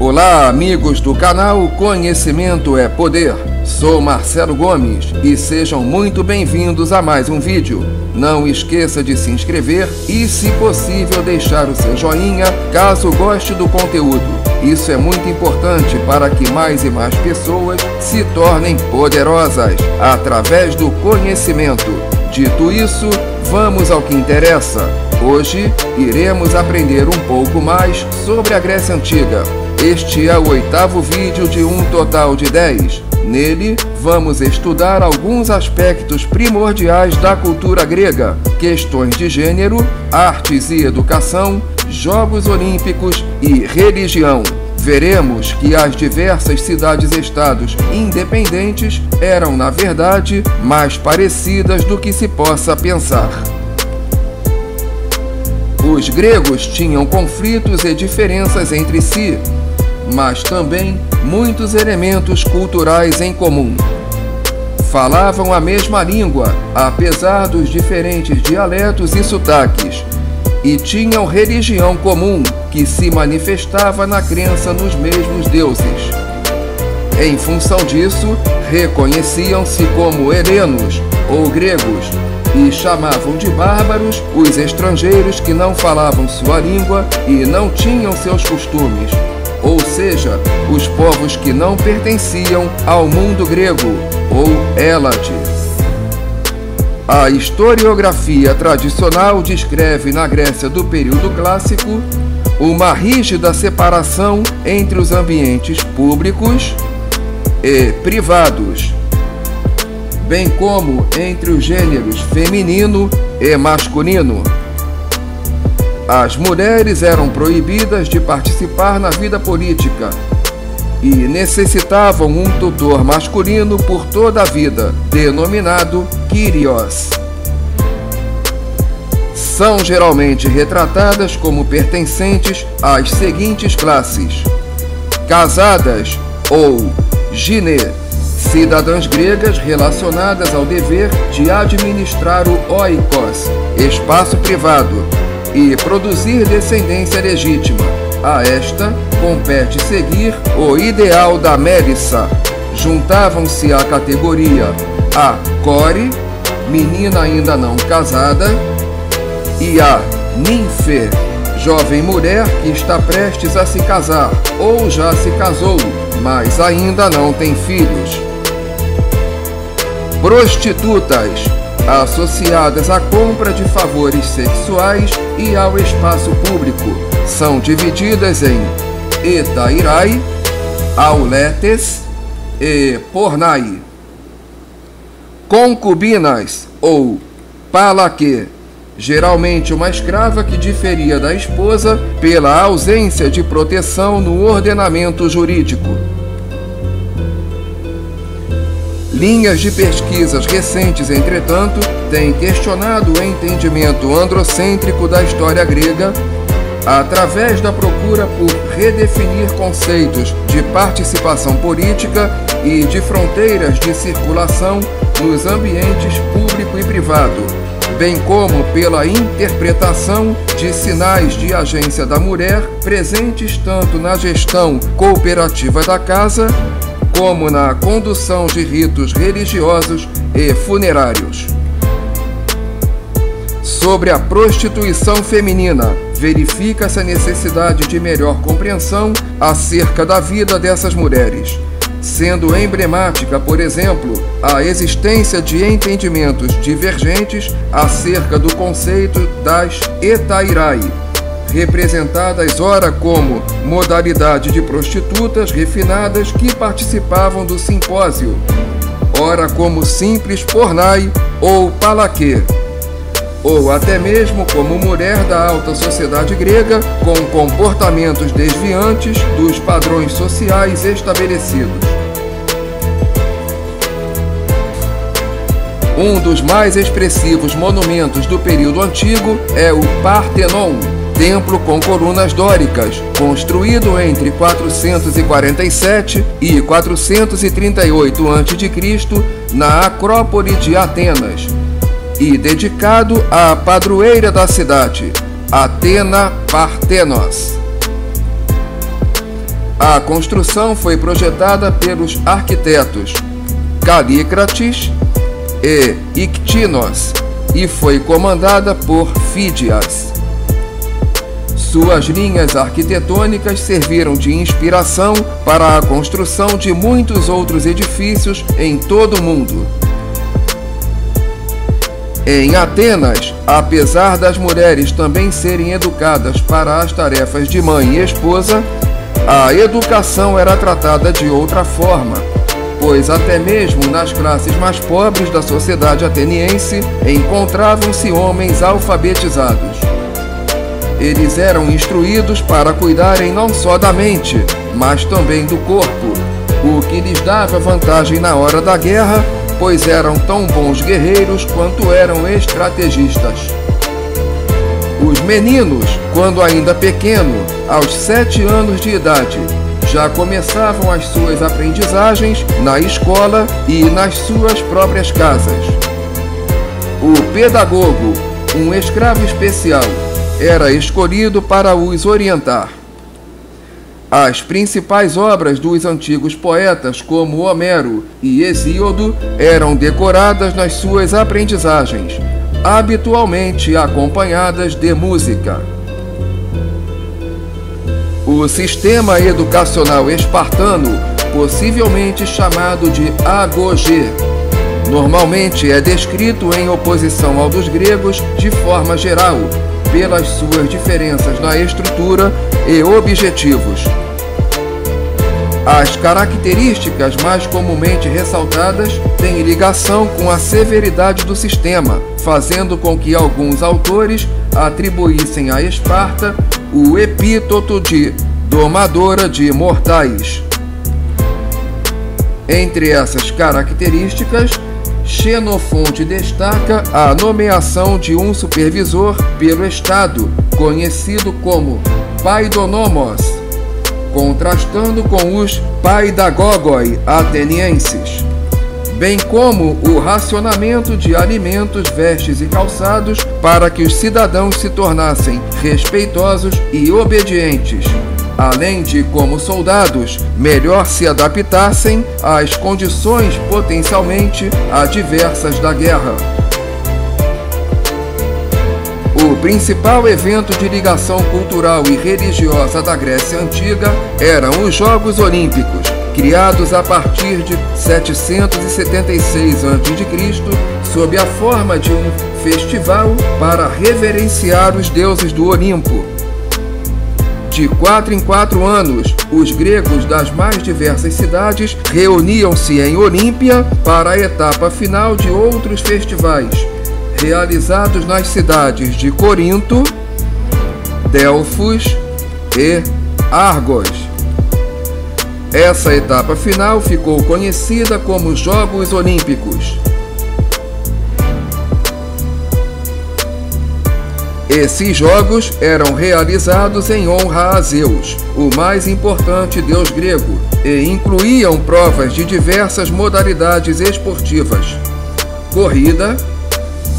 Olá, amigos do canal Conhecimento é Poder. Sou Marcelo Gomes e sejam muito bem-vindos a mais um vídeo. Não esqueça de se inscrever e, se possível, deixar o seu joinha caso goste do conteúdo. Isso é muito importante para que mais e mais pessoas se tornem poderosas através do conhecimento. Dito isso, vamos ao que interessa. Hoje iremos aprender um pouco mais sobre a Grécia Antiga. Este é o 8º vídeo de um total de 10. Nele, vamos estudar alguns aspectos primordiais da cultura grega, questões de gênero, artes e educação, Jogos Olímpicos e religião. Veremos que as diversas cidades-estados independentes eram, na verdade, mais parecidas do que se possa pensar. Os gregos tinham conflitos e diferenças entre si, mas também muitos elementos culturais em comum. Falavam a mesma língua, apesar dos diferentes dialetos e sotaques, e tinham religião comum, que se manifestava na crença nos mesmos deuses. Em função disso, reconheciam-se como helenos ou gregos, e chamavam de bárbaros os estrangeiros que não falavam sua língua e não tinham seus costumes, ou seja, os povos que não pertenciam ao mundo grego, ou Hélade. A historiografia tradicional descreve na Grécia do período clássico uma rígida separação entre os ambientes públicos e privados, bem como entre os gêneros feminino e masculino. As mulheres eram proibidas de participar na vida política e necessitavam um tutor masculino por toda a vida, denominado Kyrios. São geralmente retratadas como pertencentes às seguintes classes: casadas ou ginê, cidadãs gregas relacionadas ao dever de administrar o oikos, espaço privado, e produzir descendência legítima. A esta compete seguir o ideal da Mélissa. Juntavam-se à categoria a core, menina ainda não casada, e a ninfê, jovem mulher que está prestes a se casar ou já se casou, mas ainda não tem filhos. Prostitutas, associadas à compra de favores sexuais e ao espaço público, são divididas em etairai, auletes e pornai. Concubinas ou palaquê, geralmente uma escrava que diferia da esposa pela ausência de proteção no ordenamento jurídico. Linhas de pesquisas recentes, entretanto, têm questionado o entendimento androcêntrico da história grega através da procura por redefinir conceitos de participação política e de fronteiras de circulação nos ambientes público e privado, bem como pela interpretação de sinais de agência da mulher presentes tanto na gestão cooperativa da casa como na condução de ritos religiosos e funerários. Sobre a prostituição feminina, verifica-se a necessidade de melhor compreensão acerca da vida dessas mulheres, sendo emblemática, por exemplo, a existência de entendimentos divergentes acerca do conceito das etairai, representadas ora como modalidade de prostitutas refinadas que participavam do simpósio, ora como simples pornai ou palaquê, ou até mesmo como mulher da alta sociedade grega com comportamentos desviantes dos padrões sociais estabelecidos. Um dos mais expressivos monumentos do período antigo é o Partenon, templo com colunas dóricas, construído entre 447 e 438 a.C. na Acrópole de Atenas, e dedicado à padroeira da cidade, Atena Partenos. A construção foi projetada pelos arquitetos Calícrates e Ictinos e foi comandada por Fídias. Suas linhas arquitetônicas serviram de inspiração para a construção de muitos outros edifícios em todo o mundo. Em Atenas, apesar das mulheres também serem educadas para as tarefas de mãe e esposa, a educação era tratada de outra forma, pois até mesmo nas classes mais pobres da sociedade ateniense encontravam-se homens alfabetizados. Eles eram instruídos para cuidarem não só da mente, mas também do corpo, o que lhes dava vantagem na hora da guerra, pois eram tão bons guerreiros quanto eram estrategistas. Os meninos, quando ainda pequenos, aos 7 anos de idade, já começavam as suas aprendizagens na escola e nas suas próprias casas. O pedagogo, um escravo especial, era escolhido para os orientar. As principais obras dos antigos poetas, como Homero e Hesíodo, eram decoradas nas suas aprendizagens, habitualmente acompanhadas de música. O sistema educacional espartano, possivelmente chamado de agogê, normalmente é descrito em oposição ao dos gregos de forma geral, pelas suas diferenças na estrutura e objetivos. As características mais comumente ressaltadas têm ligação com a severidade do sistema, fazendo com que alguns autores atribuíssem a Esparta o epíteto de domadora de mortais. Entre essas características, Xenofonte destaca a nomeação de um supervisor pelo Estado, conhecido como paidonomos, contrastando com os paidagogoi atenienses, bem como o racionamento de alimentos, vestes e calçados para que os cidadãos se tornassem respeitosos e obedientes, além de, como soldados, melhor se adaptassem às condições potencialmente adversas da guerra. O principal evento de ligação cultural e religiosa da Grécia Antiga eram os Jogos Olímpicos, criados a partir de 776 a.C., sob a forma de um festival para reverenciar os deuses do Olimpo. De 4 em 4 anos, os gregos das mais diversas cidades reuniam-se em Olímpia para a etapa final de outros festivais, realizados nas cidades de Corinto, Delfos e Argos. Essa etapa final ficou conhecida como Jogos Olímpicos. Esses jogos eram realizados em honra a Zeus, o mais importante deus grego, e incluíam provas de diversas modalidades esportivas: corrida,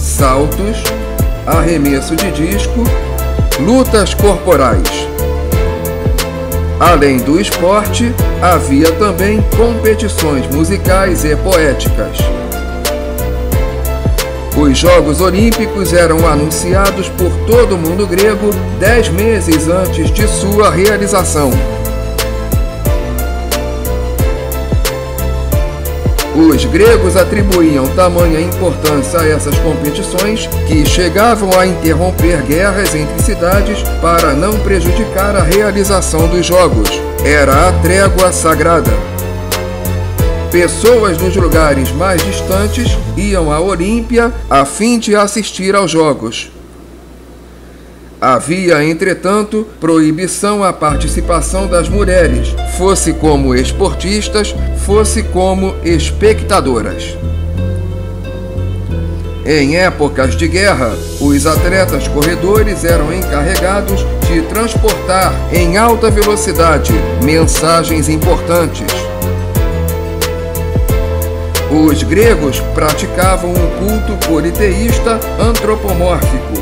saltos, arremesso de disco, lutas corporais. Além do esporte, havia também competições musicais e poéticas. Os Jogos Olímpicos eram anunciados por todo o mundo grego 10 meses antes de sua realização. Os gregos atribuíam tamanha importância a essas competições que chegavam a interromper guerras entre cidades para não prejudicar a realização dos jogos. Era a trégua sagrada. Pessoas dos lugares mais distantes iam a Olímpia a fim de assistir aos jogos. Havia, entretanto, proibição à participação das mulheres, fosse como esportistas, fosse como espectadoras. Em épocas de guerra, os atletas corredores eram encarregados de transportar em alta velocidade mensagens importantes. Os gregos praticavam um culto politeísta antropomórfico,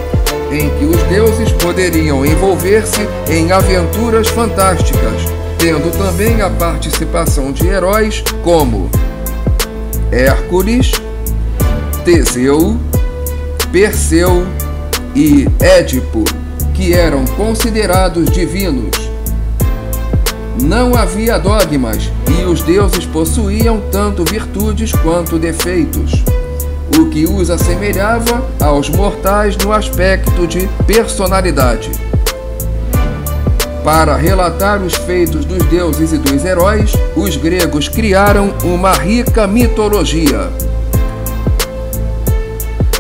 em que os deuses poderiam envolver-se em aventuras fantásticas, tendo também a participação de heróis como Hércules, Teseu, Perseu e Édipo, que eram considerados divinos. Não havia dogmas e os deuses possuíam tanto virtudes quanto defeitos, o que os assemelhava aos mortais no aspecto de personalidade. Para relatar os feitos dos deuses e dos heróis, os gregos criaram uma rica mitologia.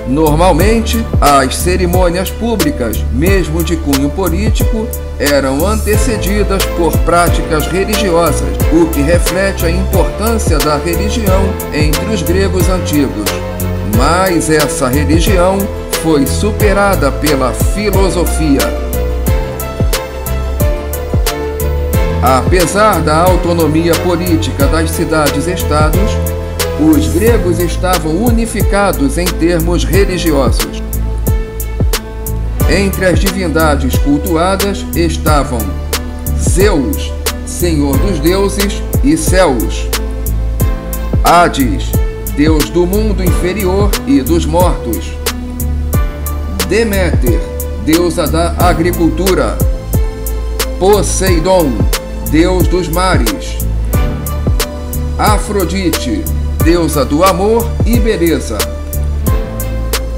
Normalmente, as cerimônias públicas, mesmo de cunho político, eram antecedidas por práticas religiosas, o que reflete a importância da religião entre os gregos antigos. Mas essa religião foi superada pela filosofia. Apesar da autonomia política das cidades-estados, os gregos estavam unificados em termos religiosos. Entre as divindades cultuadas estavam Zeus, senhor dos deuses e céus; Hades, deus do mundo inferior e dos mortos; Deméter, deusa da agricultura; Poseidon, deus dos mares; Afrodite, deusa do amor e beleza;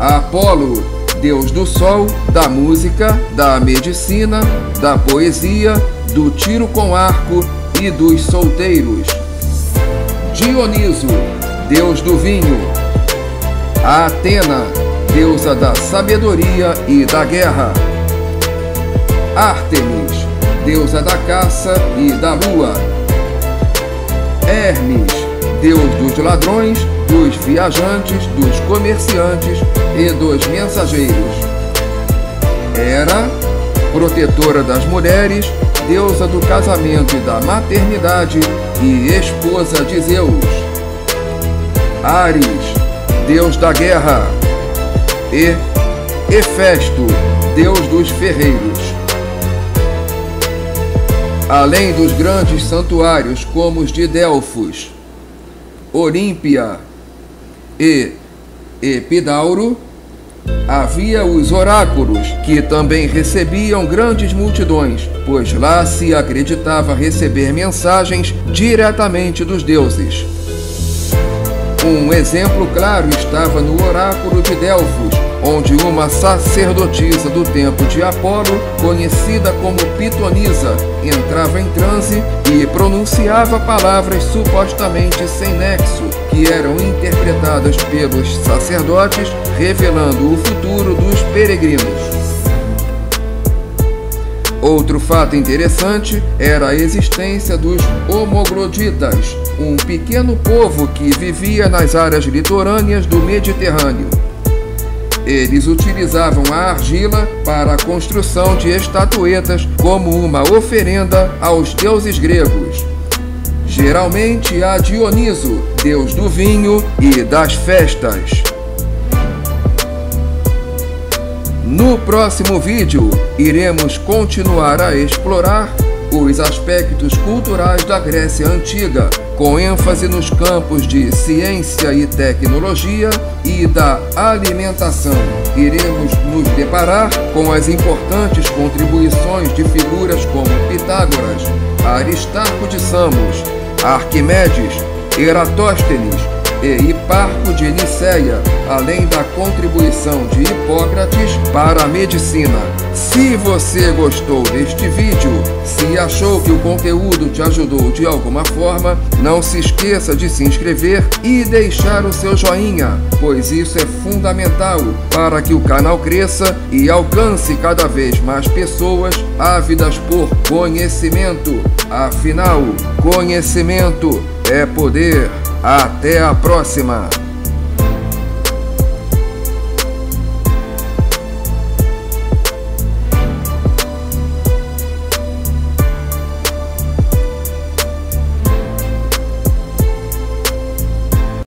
Apolo, deus do sol, da música, da medicina, da poesia, do tiro com arco e dos solteiros; Dioniso, deus do vinho; Atena, deusa da sabedoria e da guerra; Ártemis, deusa da caça e da lua; Hermes, deus dos ladrões, dos viajantes, dos comerciantes e dos mensageiros; Hera, protetora das mulheres, deusa do casamento e da maternidade e esposa de Zeus; Ares, deus da guerra; e Hefesto, deus dos ferreiros. Além dos grandes santuários como os de Delfos, Olímpia e Epidauro, havia os oráculos, que também recebiam grandes multidões, pois lá se acreditava receber mensagens diretamente dos deuses. Um exemplo claro estava no oráculo de Delfos, onde uma sacerdotisa do templo de Apolo, conhecida como Pitonisa, entrava em transe e pronunciava palavras supostamente sem nexo, que eram interpretadas pelos sacerdotes, revelando o futuro dos peregrinos. Outro fato interessante era a existência dos homogloditas, um pequeno povo que vivia nas áreas litorâneas do Mediterrâneo. Eles utilizavam a argila para a construção de estatuetas como uma oferenda aos deuses gregos, geralmente a Dioniso, deus do vinho e das festas. No próximo vídeo, iremos continuar a explorar os aspectos culturais da Grécia Antiga, com ênfase nos campos de ciência e tecnologia e da alimentação. Iremos nos deparar com as importantes contribuições de figuras como Pitágoras, Aristarco de Samos, Arquimedes, Eratóstenes e Hiparco de Niceia, além da contribuição de Hipócrates para a medicina. Se você gostou deste vídeo, se achou que o conteúdo te ajudou de alguma forma, não se esqueça de se inscrever e deixar o seu joinha, pois isso é fundamental para que o canal cresça e alcance cada vez mais pessoas ávidas por conhecimento. Afinal, conhecimento é poder. Até a próxima!